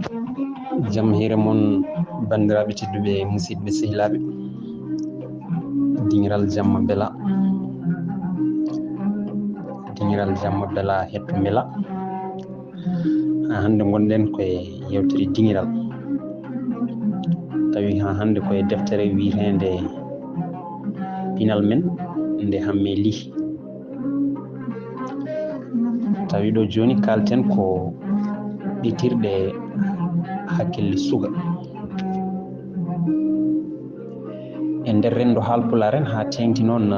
Jam hire mon bandiraɓe tedduɓe musidɓe sehilaɓe, dingiral jamma bela, dingiral jamma bela hetto bela. Hande gonɗen koye yewtere dingiral, tawi hande koye deftere wiitende Pinal men nde Hammee Lih. Tawi ɗo joni kalten ko ɓitirɗe hakkille suga e nder rendo haalpularen ha tengti noon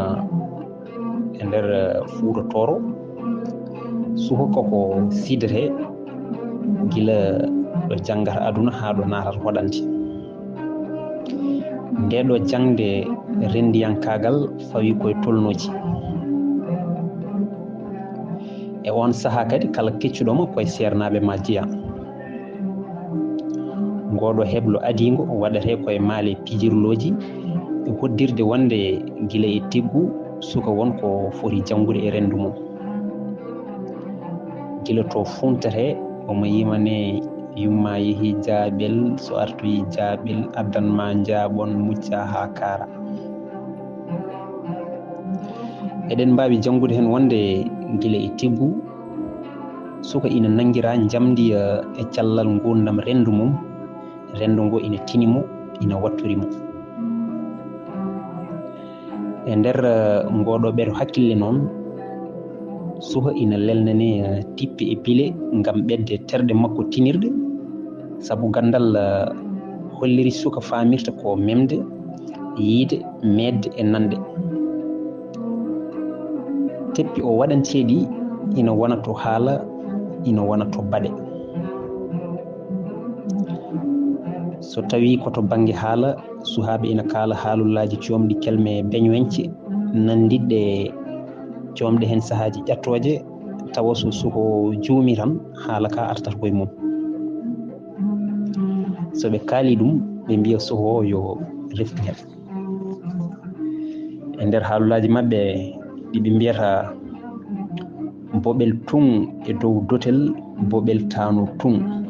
e nder Fuuta Tooro. Suka koko sidete gila ɗo janggata aduna ha ɗo natata hoɗante. Nde ɗo jangde rendiyankagal fawi koye tolnoji, e on saaha kadi kala keccuɗoma koye sernaɓe ma jeeya. Ngoɗo heblo adigo waɗete koye maale pijirloji e hoddirde wonde gila e tiggu suka wonko foti janngude e rendu mum. Gila to funtate omo yimane yumma yeehi jaaɓel, so artoyi jaaɓel addanma jaaɓon mucca ha kaara. Eɗen mbawi janngude hen wonde gila e tiggu suka ina nangira jamdi e cellal gurdam rendu mum, rendu ngo ina tinimo, ina wattorimo. E nder ngoɗo ɓeɗo hakkille noon, suka ina lelnane tippe e pile ngam ɓedde terɗe makko tinirɗe, saabu gandal holliri suka famirta ko memde, yiide, medde e nande. Teppi o waɗanteɗi ina wona to haala, ina wona to baɗe. So tawi koto banggue haala, suhaɓe ina kaala haalullaji comɗi kelme beñoyce, nandiɗɗe comɗe hen saahaji ƴattoje, tawa so suko juumi tan haala ka artata koye mum. So ɓe kaali ɗum ɓe mbiya suko yo reftu hen. E nder haalullaji mabɓe ɗiɓe mbiyata boɓel tun e dow dotel, boɓel tano tun.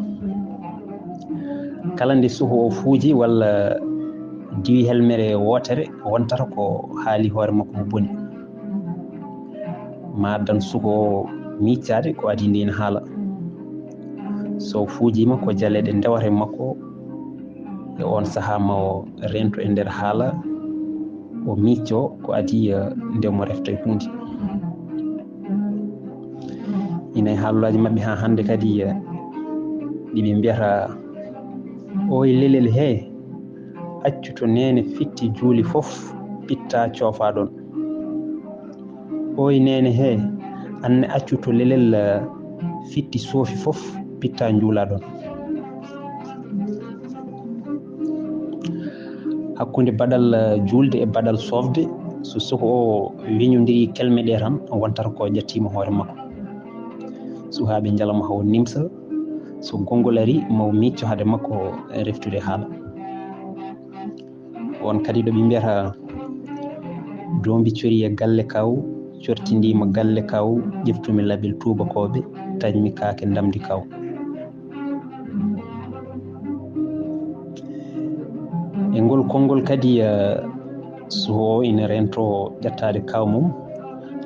Kala nde suko o fuuji walla diwi helmere wotere wontata ko haali hoore makko mo boni. Ma addan suko miccade ko adi nde ina haala. So fuujima ko jaleɗe ndewata makko, e on saaha ma o rento e nder haala, o micco ko adi nde mo refta e hunde. Ina e haalullaji mabɓe ha hande kadi ɗiɓe mbiyata oye lelel he, accu to nene fitti juuli fof pitta coofa ɗon. Oye nene he, anne accu to lelel fitti soofi fof pitta juula ɗon. Hakkunde baɗal julde e baɗal sofde, so suka o weñodiri kelme ɗe tan wontata ko ƴattima hoore makko. Suhaɓe jalama hawo nimsa, so gongol ari maw micco haade makko reftude haala. On kadi ɗo ɓe mbiyata dombi cori e galle kaw, cortidima galle kaw, ƴeftumi label tubakoɓe, tañmi kaake ndamdi kaw. E ngol konngol kadi so ina rento ƴettade kaw mum,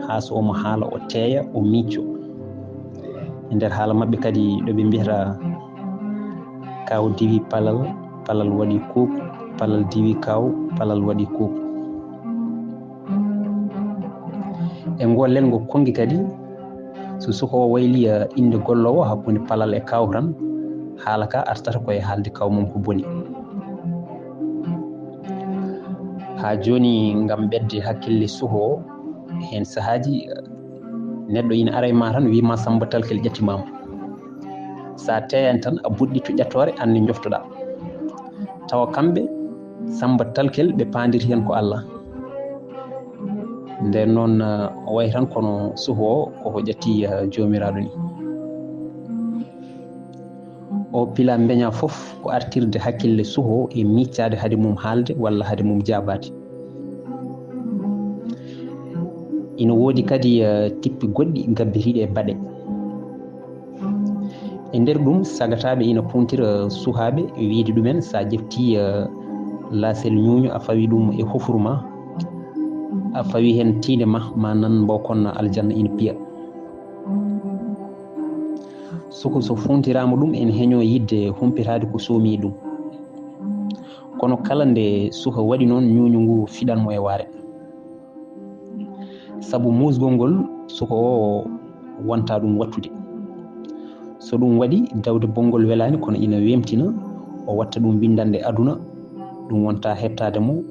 ha so omo haala o teeya o micco. E nder haala mabɓe kadi ɗo ɓe mbiyata kaw diwi palal, palal waɗi kuuku, palal diwi kaw, palal waɗi kuuku. E ngollel ngo kongi kadi, so suka o wayli inde gollowo hakkunde palal e kaw tan, haala ka artata koye haalde kaw mum ko boni. Ha joni ngam ɓedde hakkille suka o, hen saahaji neɗɗo ina ara e ma tan wima Samba Talkel ƴattimama. Sa teyani tan a buɗɗitto ƴattore anne joftoɗa, tawa kamɓe Samba Talkel ɓe pandiri hen ko Allah. Nden noon o wayi tan kono suka o koko ƴatti jomiraɗo ni. O pila beña fof ko artirde hakkille suka o e miccade haade mum haalde walla haade mum jaabade. Ina woodi kadi tippi goɗɗi gabbitiɗi e baɗe. e nder ɗum sagataɓe ina puntira sukaɓe wiide ɗumen sa ƴefti laasel ñuuño a fawi ɗum e hofuru ma a fawi hen tiinde ma nan mbo kon aljanna ina piya. soko so funtirama ɗum en heeño yidde humpitade ko soomi ɗum, kono kala nde suka waɗi noon ñuuñu ngu fiɗanmo e waare, saabu musgol ngol suka o wonta ɗum wattude. so ɗum waɗi dawde bonngol welani kono ina wemtina o watta ɗum windande aduna, ɗum wonta hettade mo,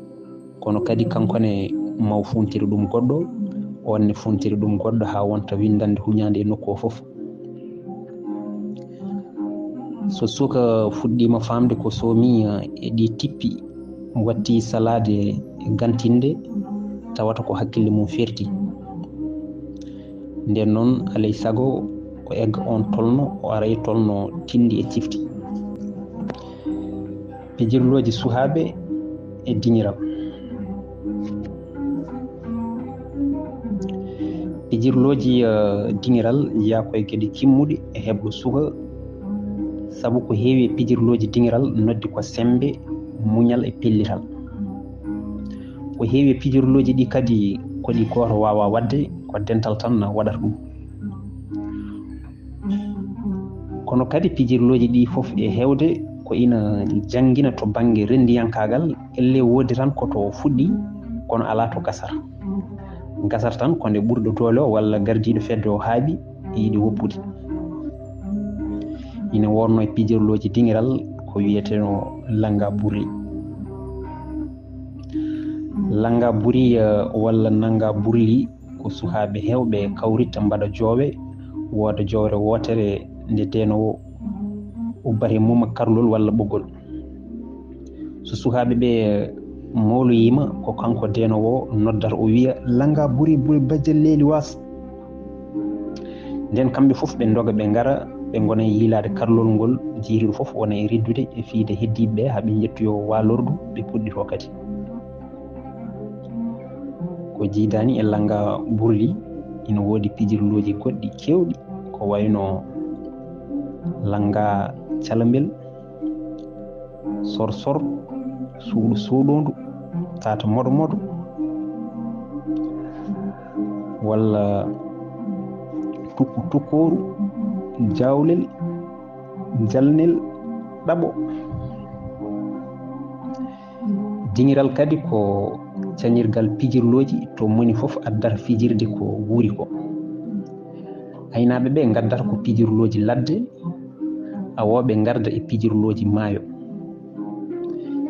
kono kadi kankone maw funtiri ɗum goɗɗo, onne funtiri ɗum goɗɗo ha wonta windande huñande e nokku o foof. so suka fuɗɗima famde ko soomi e ɗi tippi watti salade gantinde tawata ko hakkille mum ferti, nden noon alay sago o egga on tolno o ara e tolno tindi e cifti. pijirloji suhaɓe e diñiral. pijirloji diŋiral jiya koye gueɗe kimmuɗe e heɓɗo suka, saabu ko heewi e pijirloji diŋiral noddi ko sembe, muñal e pellital. ko heewi e pijirloji ɗi kadi koɗi goto wawa wadde, ko dental tan waɗata ɗum. kono kadi pijirloji ɗi foof e hewde ko ina jangguina to banggue rendiyankagal, elle wodi tan koto fuɗɗi kono ala to gasata. gasata tan ko nde ɓurɗo doole o walla gardiɗo fedde o haaɓi yiiɗi woppude. ina wonno e pijirloji diŋiral ko wiyeteno langa burli. langa buri walla nanga burli ko sukaɓe hewɓe kawritta mbaɗa joowe, wooda jowre wotere nde denowo ubbate mum karlol walla ɓoggol. so sukaɓe ɓe mawloyima ko kanko denowo noddata o wiya langa buri bajjal leeli was. nden kamɓe foof ɓe doga ɓe ngara ɓe gona e yiilade karlol ngol jiiriɗo foof wona e riddude e fiide heddiɓeɓe haaɓe jettoyo walordu ɓe puɗɗito kadi. ko jiidani e langa burli ina woodi pijirloji goɗɗi kewɗi ko wayno langa calambel, sorsor, suuɗo soɗodu, tata moɗo walla tukku tukkoru, jawlel, jalnel, ɗaɓo. diŋiral kadi ko cañirgal pijirloji to moni foof addata fijirde ko wuuri ko. aynaɓe ɓe gaddata ko pijirloji ladde, awoɓe garda e pijirloji maayo.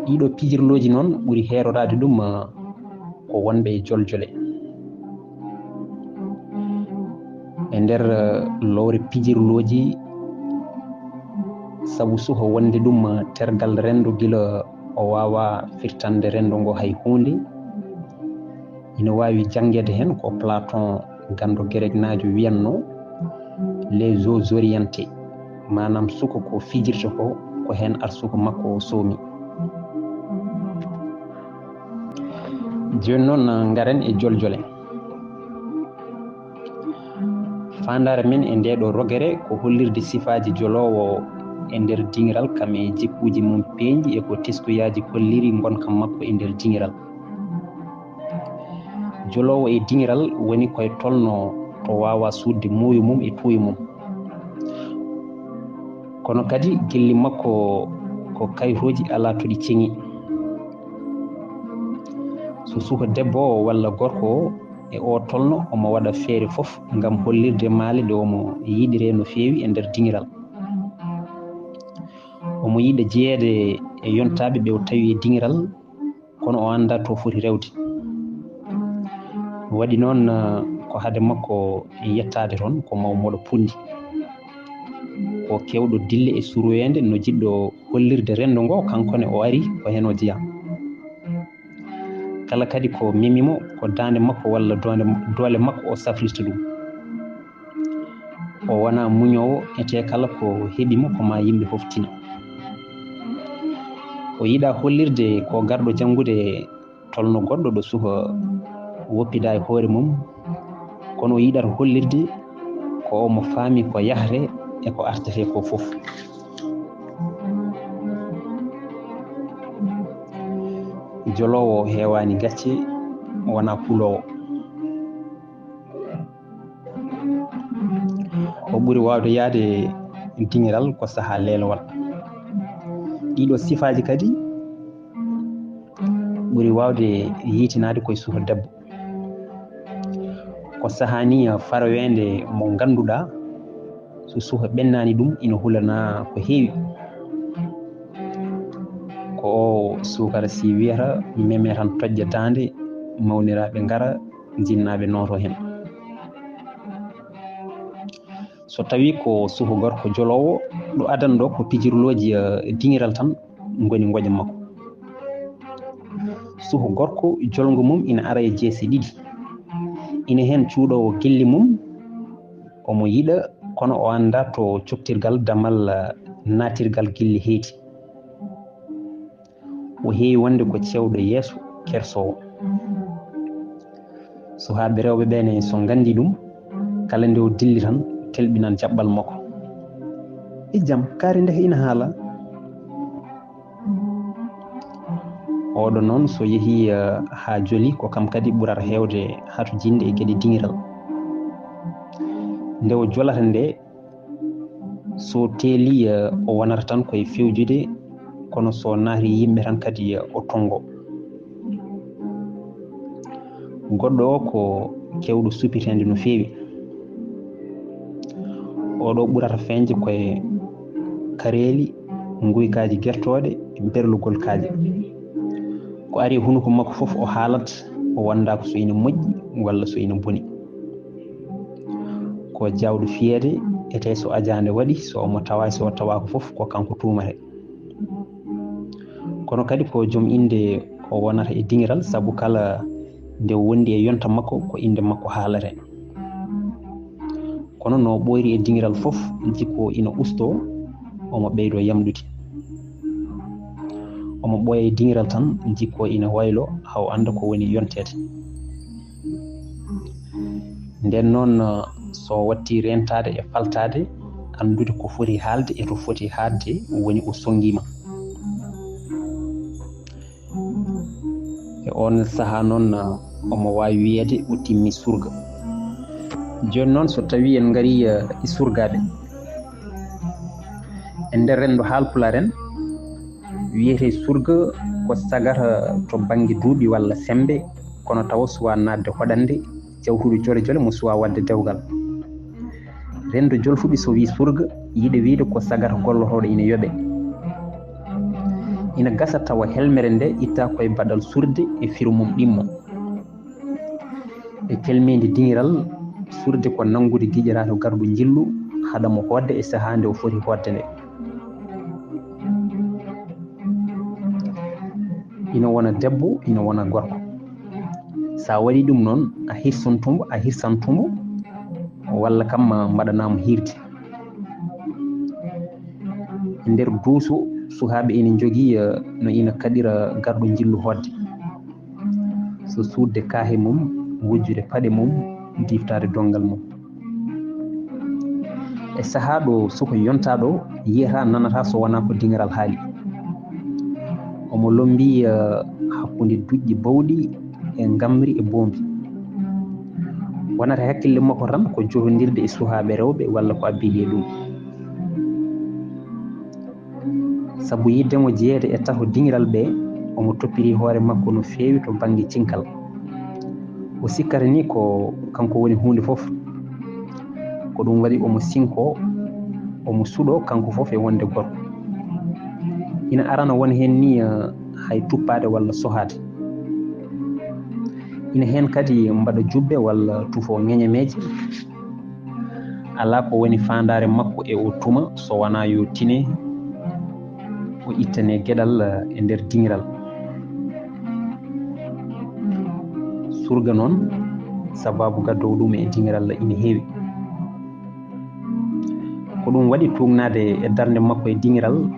ɗiɗo pijirloji noon ɓuuri heerorade ɗum ko wonɓe e joljole. e nder lowre pijirloji, saabu suka wonde ɗum tergal rendo gila o wawa firtande rendo ngo hay hunde, ina wawi jangguede hen ko Platon gando guéregnajo wiyanno les eaux orientées, manam suka ko fijirta ko hen arsuka makko o soomi. joni noon garen e joljole. fandare men e ndeɗo rogere ko hollirde sifaji jolowo e nder diŋiral kam e jikkuji mum peeñɗi e ko teskoyaji kolliri gonkam makko e nder diŋiral. jolowo e diŋiral woni koye tolno to wawa sudde muuyo mum e tuuyo mum, kono kadi gelli makko ko kayitoji ala to ɗi ceŋi. so suka debbo o walla gorko o e o tolno omo waɗa feere foof ngam hollirde maale nde omo yiɗire no feewi e nder diŋiral. omo yiɗa jeeyede e yontaɓe ɓe o tawi e diŋiral, kono o anda to foti rewde. waɗi noon ko haade makko yettade toon ko mawmoɗo pundi, ko kewɗo dille e suroyende no jiɗɗo hollirde rendo ngo, kankone o ari ko hen o jeeya. kala kadi ko memimo ko dande makko walla doole makko o safrirta ɗum. o wona muñowo ete kala ko heeɓimo ko ma yimɓe foof tina. o yiɗa hollirde ko garɗo janngude tolno goɗɗo ɗo suka woppida e hoore mum, kono o yiɗata hollirde ko omo faami ko yahre e ko artete ko fof. Jolowo heewani gacce wona kulowo. O ɓuri wawde yaade dingiral ko saha lelowal. Ɗiɗo sifaji kadi ɓuri wawde yiitinade koye suka debbo. Ko sahani faroyende mo ganduɗa so suka ɓennani ɗum ina hulana ko heewi. Ko o sukara si wiyata meme tan tojja dande mawniraɓe ngara jinnaɓe noto hen. So tawi ko suka gorko jolowo ɗo adana ɗo ko pijirloji dingiral tan goni goƴa makko. Suka gorko jolgo mum ina ara e jeese ɗiɗi. Ina hen cuuɗowo gelli mum omo yiɗa kono o anda to coktirgal damal natirgal gelli heedi. O heewi wonde ko cewɗo yeeso kersowo. Sukaɓe rewɓe ɓene so gandi ɗum kala nde o dilli tan telɓinan jaɓɓal makko. E jaam kaari ndeke ina haala. Oɗo noon so yeehi ha joli ko kam kadi ɓurata heewde hatu jinde e gueɗe dingiral. Nde o jolata nde so teeli o wonata tan koye fewjude kono so naati yimɓe tan kadi o tongo. Goɗɗo o ko kewɗo suppitende no feewi. Oɗo ɓurata feñde koye kareeli guykaji guertoɗe e berlugol kaaje. Ko ari hunuko makko fof o haalat o wanda ko so ina moƴƴi walla so ina boni. Ko jawɗo fiyede ete so ajande waɗi so omo tawa so tawako fof ko kanko tumate. Kono kadi ko joom inde o wonata e dingiral saabu kala nde wondi e yonta makko ko inde makko haalate. Kono no ɓoyri e dingiral fof jikku ina usto omo ɓeydo yamɗude. Omo ɓooya e dingiral tan jikku ina waylo haw anda ko woni yontede. Nden noon so watti rentade e faltade andude ko foti haalde e to foti haadde woni o songima. E on saha noon omo wawi wiyede o timmi surga. Joni noon so tawi en ngari e surgaɓe e nder rendo haalpulaar en wiyete surga ko sagata to banggue duuɓi walla sembe kono tawa suwa nadde hoɗande jawtude jole jole mo suwa wadde dewgal. Rendo jolfuɓe so wi surga yiɗe wiide ko sagata gollotoɗo ina yooɓe. Ina gasa tawa helmere nde itta koye baɗal surde e firmum ɗimmo. E kelmede dingiral surde ko nangude guiƴirato garɗo jillu haɗamo hodde e saha nde o foti hodde nde. Ina wona debbo ina wona gorko. Sa waɗi ɗum noon a hirsantumo walla kam mbaɗanamo hirde. E nder duuso sukaɓe ina jogui no ina kaɗira garɗo jillu hodde. So sudde kaahe mum wujjude paɗe mum diftade dongal mum. E saha ɗo suka yontaɗo yiyata nanata so wona ko dingiral haali. Omo lombi hakkude duƴƴi bawɗi e gamri e boombi. Wonata hakkille makko tan ko jotondirde e sukaɓe rewɓe walla ko abbi e ɗum. Sabu yiddemo jeeyede e taho dingiral ɓe omo toppiri hoore makko no feewi to banggue cinkal. O sikkata ni ko kanko woni hunde fof. Ko ɗum waɗi omo sinko omo suuɗo kanko fof e wonde gorko. Ina arana won hen ni hay tuppade walla sohade. Ina hen kadi mbaɗa jubbe walla tufo ñeñameje. Ala ko woni fandare makko e o tuma so wona yo tine o ittane gueɗal e nder dingiral. Surga noon sababu gaddowo ɗum e dingiral ina heewi. Ko ɗum waɗi tugnade e darde makko e dingiral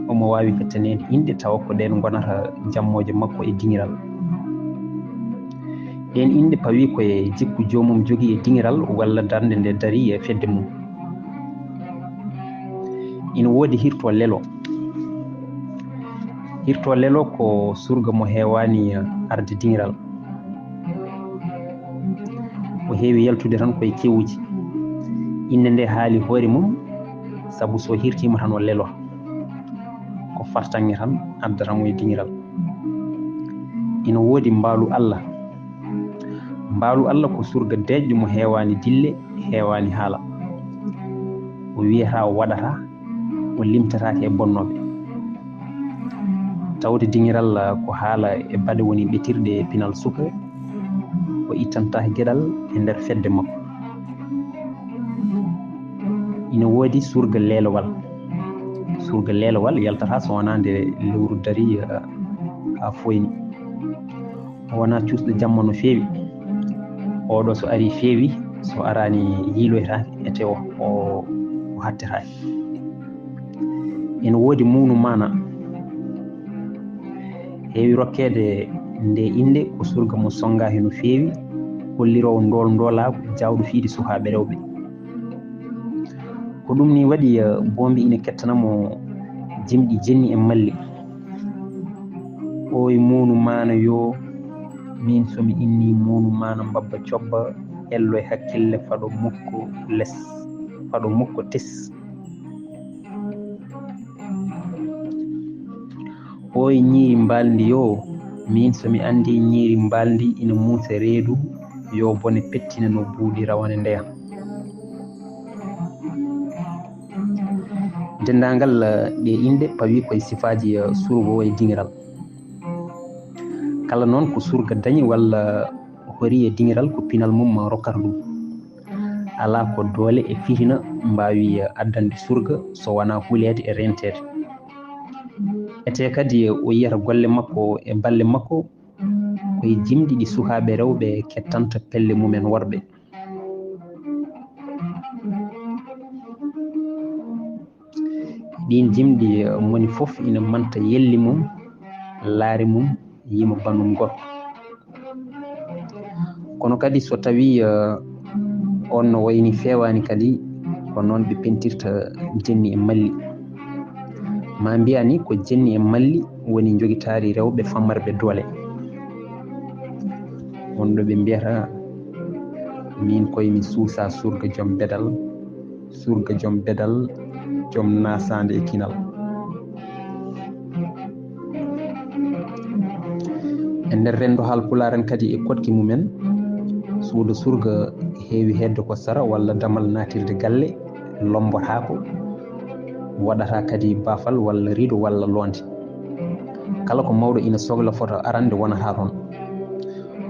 omo wawi fettanede inde tawa ko ɗen gonata jammoje makko e dingiral. Ɗen inde pawi koye jikku jomum jogui e dingiral walla darde nde dari e fedde mum. ina woodi hirto lelo. Hirto lelo ko surga mo heewani arde dingiral, o heewi yaltude tan koye kewuji. Inde nde haali hoore mum sabu so hirtima tan o lelo, ko fartange tan addata mo e dingiral. Ina woodi mbaalu Allah. Mbaalu Allah ko surga deeƴƴo mo heewani dille, heewani haala. O wiyata, o waɗata, o limtatake e bonnoɓe. Tawde dingiral ko haala e bade woni ɓetirɗe e pinal suka, o ittantake gueɗal e nder fedde makko. Ina woodi surga leelowal. Surga leelowal yaltata so wona nde lewru dari ha foyni. O wona cuusɗo jamma no feewi. Oɗo so ari feewi, so arani yiiloytake ete o hattetake. Ina woodi mawnu mana. Heewi rokkede nde inde ko surga mo songaki no feewi, hollirowo ndolago jawɗo fiide sukaɓe rewɓe. Ko ɗum ni waɗi bombi ina kettanamo jimɗi jenni e malli. Oye mawnu mana yo, min somi inni mawnu mana mbabba cobba, ello e hakkille faɗo mukko less, faɗo mukko tes. Oye ñiiri mbaldi yo, min somi andi ñiiri mbaldi ina muusa reedu, yo bone pettina no buuɗi rawane ndeya. Dendagal ɗe inde pawi koye sifaji surga o e dingiral. Kala noon ko surga dañi walla hori e dingiral ko pinal mum rokkata ɗum. Ala ko doole e fitina mbawi addande surga so wona hulede e rentede. Ete kadi o yiyata golle makko e balle makko koye jimɗi ɗi sukaɓe rewɓe kettanta pelle mumen worɓe. Ɗin jimɗi moni fof ina manta yelli mum, laari mum, yima bannum gorko. Kono kadi so tawi on no wayni fewani kadi ko noon ɓe pentirta jenni e malli. Ma mbiya ni ko jenni e malli woni jogitari rewɓe fammarɓe doole. Wonɗo ɓe mbiyata min koye mi suusa surga joom bedal, surga joom bedal, joom nasande e kinal. E nder rendo haalpularen kadi e kodki mumen, suudu surga heewi hedde ko sara walla damal natirde galle, lombotako, waɗata kadi baafal walla rido walla londe. Kala ko mawɗo ina sohla foto arande wonata toon.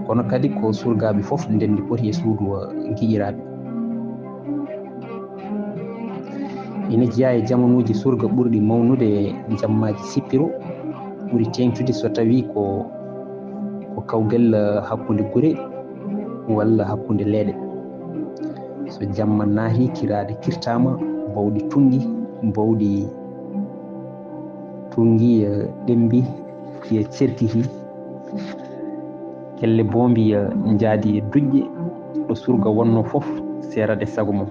Kono kadi ko surgaɓe fof ndendi poti e suudu giƴiraɓe. Ina jeeya e jamanuji surga ɓurɗi mawnude jammaji sippiro, ɓuri tengtude so tawi ko kawgal hakkude gure walla hakkude leeɗe. So jamma naati kiraɗe kirtama, bawɗi tungi ɗembi ye cerkiki, kelle bombi jaadi e dujƴe, ɗo surga wonno fof serade sago mum.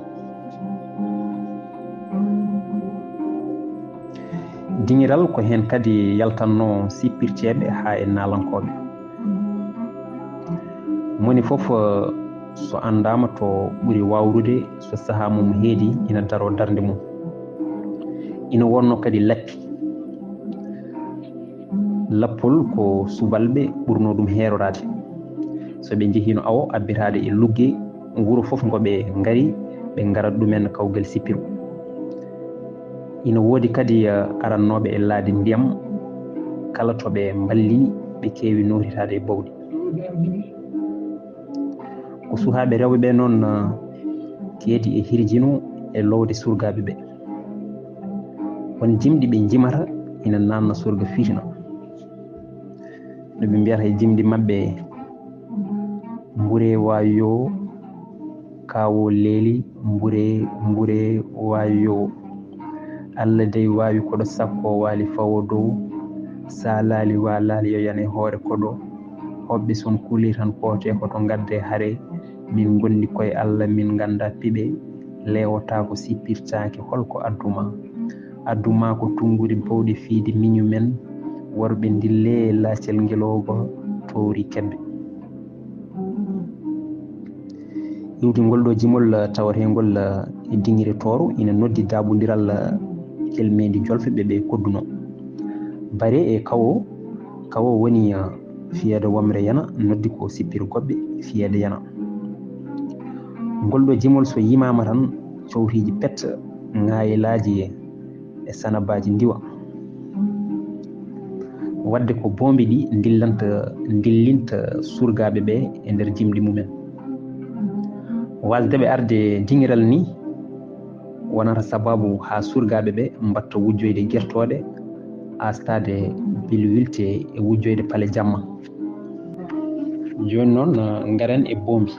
Dingiral ko hen kadi yaltanno sippirteɓe ha e nalankoɓe. Moni fof so andama to ɓuri wawrude so saaha mum heedi ina daro darde mum. Ina wonno kadi lappi. Lappol ko subalɓe ɓurno ɗum heerorade. So ɓe jeehino awo abbitade e lugge, wuro fof ngo ɓe ngari ɓe ngarat ɗumen kawgal sippiro. Ina woodi kadi arannoɓe e laade ndiyam, kala to ɓe mballini ɓe keewi noritade e bawɗi. Ko sukaɓe rewɓe ɓe noon keedi e hirjino e lowde surgaɓe ɓe. Won jimɗi ɓe jimata ina nanna surga fitina. No ɓe mbiyata e jimɗi maɓɓe, mbure wayo, kawo leeli, mbure wayo, Allah dey wawi koɗo sakko wali fawo dow, sa laali walali yo yane hoore koɗo, hoɓɓe son kuuli tan poote koto gadde haare, min gondi koye Allah min ganda piɓe, lewota ko sippirtake holko adduma, adduma ko tungude bawde fiide miñu men worɓe dille laacel ngeloba towri kebbe. iwdi ngol ɗo jimol tawatengol e diŋire tooru ina noddi daabodiral kelmendi jolfe ɓe kodduno bare e kawo woni fiyeede wamre yana noddi ko sippir goɓɓe fiyeede yana. ngol ɗo jimol so yimama tan cowriji pet ŋayilaji e sanabaji ndiwa wadde ko bombe ɗi dillinta surgaɓe ɓe e nder jimɗi mumen. wasdeɓe arde diŋiral ni wonata sababu ha surgaɓe ɓe mbatta wujjoyde guertoɗe astade bilwilte e wujjoyde paale jamma. joni noon garen e bombi.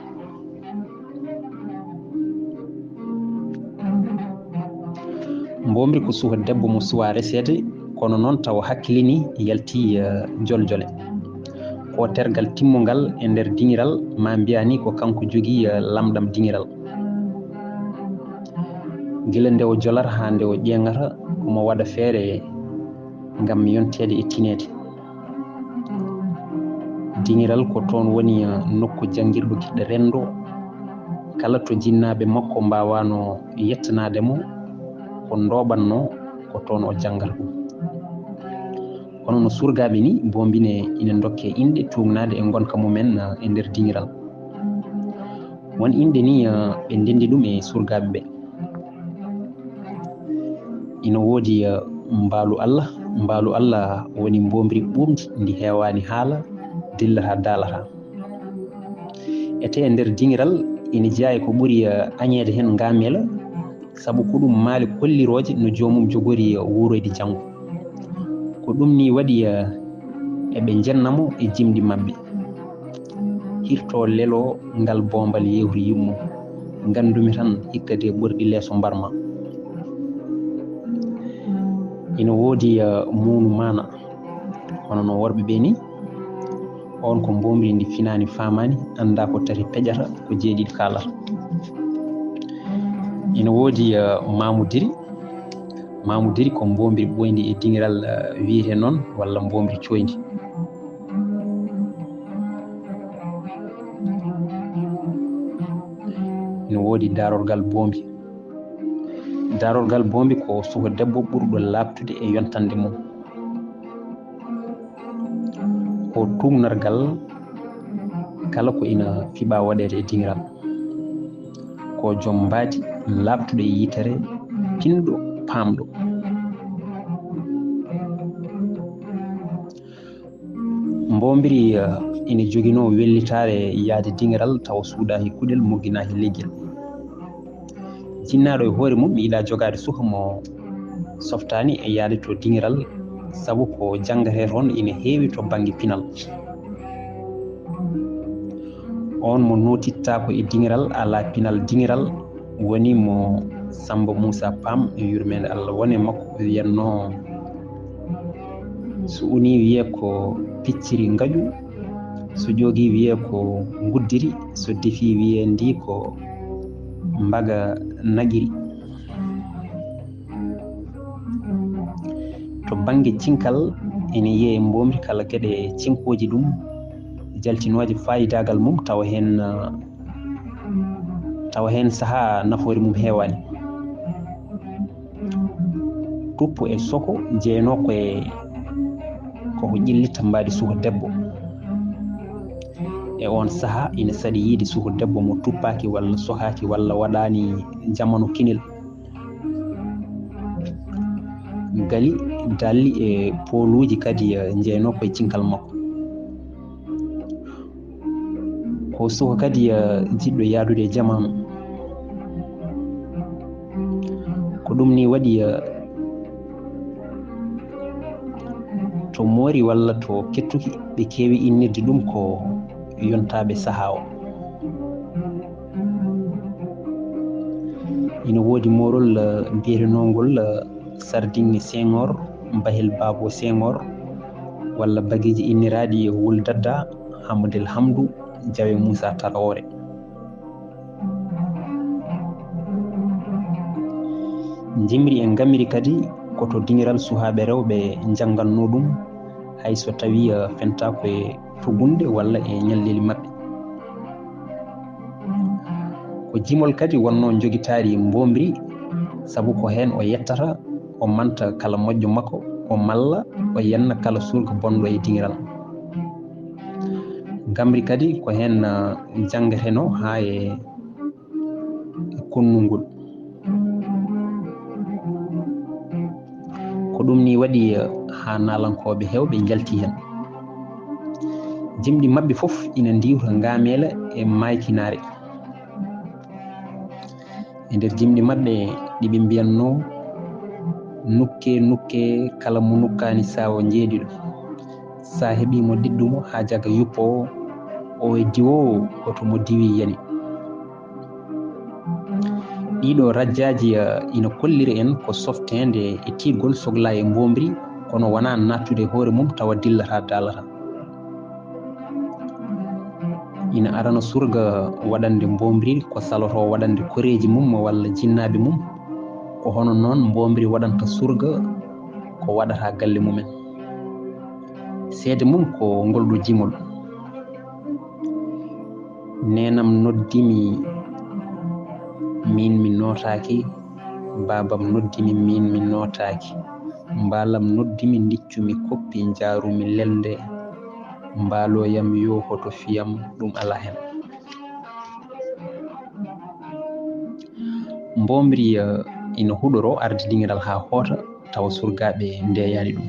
bombri ko suka debbo mo suwa resede kono noon taw hakkilini yalti joljole ko tergal timmongal e nder diŋiral ma mbiyani ko kanko jogui lamɗam diŋiral. gila nde o jolata ha nde o ƴeŋata omo waɗa feere ngam yontede e tinede. diŋiral ko toon woni nokku janguirɗo giɗɗo rendo kala to jinnaɓe makko mbawano yettanademo ko ndoɓanno ko toon o jangal ɗum. kono no surgaɓe ni bombine ina dokke inɗe tugnade e gonka mumen e nder diŋiral. won inɗe ni ɓe ndendi ɗum e surgaɓe ɓe. ina woodi mbaalu allah woni bombri ɓuuɓdi ndi hewani haala dillata daalata. ete e nder diŋiral ina jeeya ko ɓuuri añede hen ngamela saabu ko ɗum maali kolliroje no jomum jogori wuroyde janggo. ko ɗum ni waɗi eɓe jennamo e jimɗi mabɓe hirto lelo ngal bombal yewri yummo gandumi tan hikka de ɓurɗi leeso mbarma. ina woodi munu mana hono no worɓe ɓe ni on ko bombri ndi finani famani anda ko tati peƴata ko jeeɗiɗi kalata. ina woodi mamudiri ko bombri ɓoyndi e diŋiral wiyete noon walla bombri coyndi. ina woodi darorgal bombi ko suka debbo ɓurɗo labtude e yontande mum. ko tugnargal kala ko ina fiɓa waɗede e diŋiral. ko joom mbaadi labtuɗo e yitere pinɗo pamɗo. bombiri ina joguino wellitare yaade diŋiral taw suuɗaki kuɗel mogginaki leggel. jinnaɗo e hoore mum yiiɗa jogade suka mo softani e yaade to diŋiral saabu ko janggate toon ina heewi to banggue pinal. on mo notittako e diŋiral ala pinal diŋiral woni mo Samba Moussa Pam e yurmede Allah woni makko wiyanno so uni wiye ko picciri ngaju so jogui wiye ko guddiri so defi wiye ndi ko mbaga nagiri. to banggue cinkal ene yiiye bombri kala gueɗe cinkoji ɗum jaltinoje fayidagal mum tawa hen saaha nafoore mum heewani. tuppo e soko jeeyno koko ƴillitta mbaadi suka debbo e on saaha ina saɗi yiide suka debbo mo tuppaki walla sokaki walla waɗani jamanu kinel. gali dalli e poluji kadi jeeyno koye cinkal makko. ko suka kadi jiɗɗo yaadude e jamanu. ko ɗum ni waɗi to moori walla to kettuki ɓe keewi innirde ɗum ko yontaɓe saaha o. ina woodi morol biyetenogol sardinge Senghor Bahel Babo Senghor walla bagueji inniraɗi Wul Dadda Hamadel Hamdou Jawe Moussa Tarawore. jimri en gammiri kadi koto dingiral suhaaɓe rewɓe jangganno ɗum hayso tawi fenta koye tugunde walla e ñalleli maɓɓe. Ko jimol kadi wonno jogitari mbomri sabu ko hen o yettata o manta kala moƴƴo makko o malla o yenna kala surga bonɗo e dingiral. Gamri kadi ko hen jangateno ha e konnungol. Ko ɗum ni waɗi ha nalankoɓe hewɓe jalti hen. Jimɗi mabɓe fof ina ndiwta ngamela e maykinare. E nder jimɗi maɓɓe ɗiɓe mbiyanno nukke kala mo nukkani sawo jeeɗiɗo sa heeɓimo ɗiɗɗumo ha jaga yuppo o e diwowo oto mo diwi yani. Ɗiɗo rajjaji ina kollira en ko softede e tiɗgol sogla e mbomri kono wona nattude hoore mum tawa dillata dalata. Ina arana surga waɗande mbomri ko saloto waɗande koreji mum walla jinnaɓe mum ko hono noon mbomri waɗanta surga ko waɗata galle mumen. Seede mum ko ngolɗo jimol. Nenam noddimi min mi notaki, babam noddimi min mi notaki, mbalam noddimi diccumi koppi jarumi lelde, mbaloyam yo hoto fiyam ɗum ala hen. Mbomri ina huɗoro arde dingiral ha hoota tawa surgaɓe ndeyani ɗum.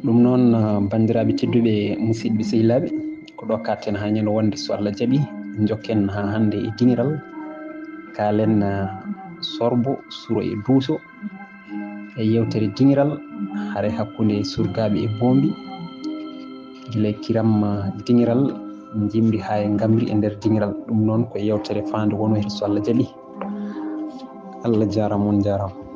Ɗum noon bandiraɓe tedduɓe musidɓe sehilaɓe ko ɗo katten ha ñande wonde so Allah jaaɓi jokken ha hande e dingiral kalen sorbo suro e duuso e yewtere dingiral haare hakkude surgaɓe e boombi guila kiram dingiral jimri ha e gamri e nder dingiral. Ɗum noon ko yewtere fande wonoyto so Allah jaaɓi. Allah jarama on jarama.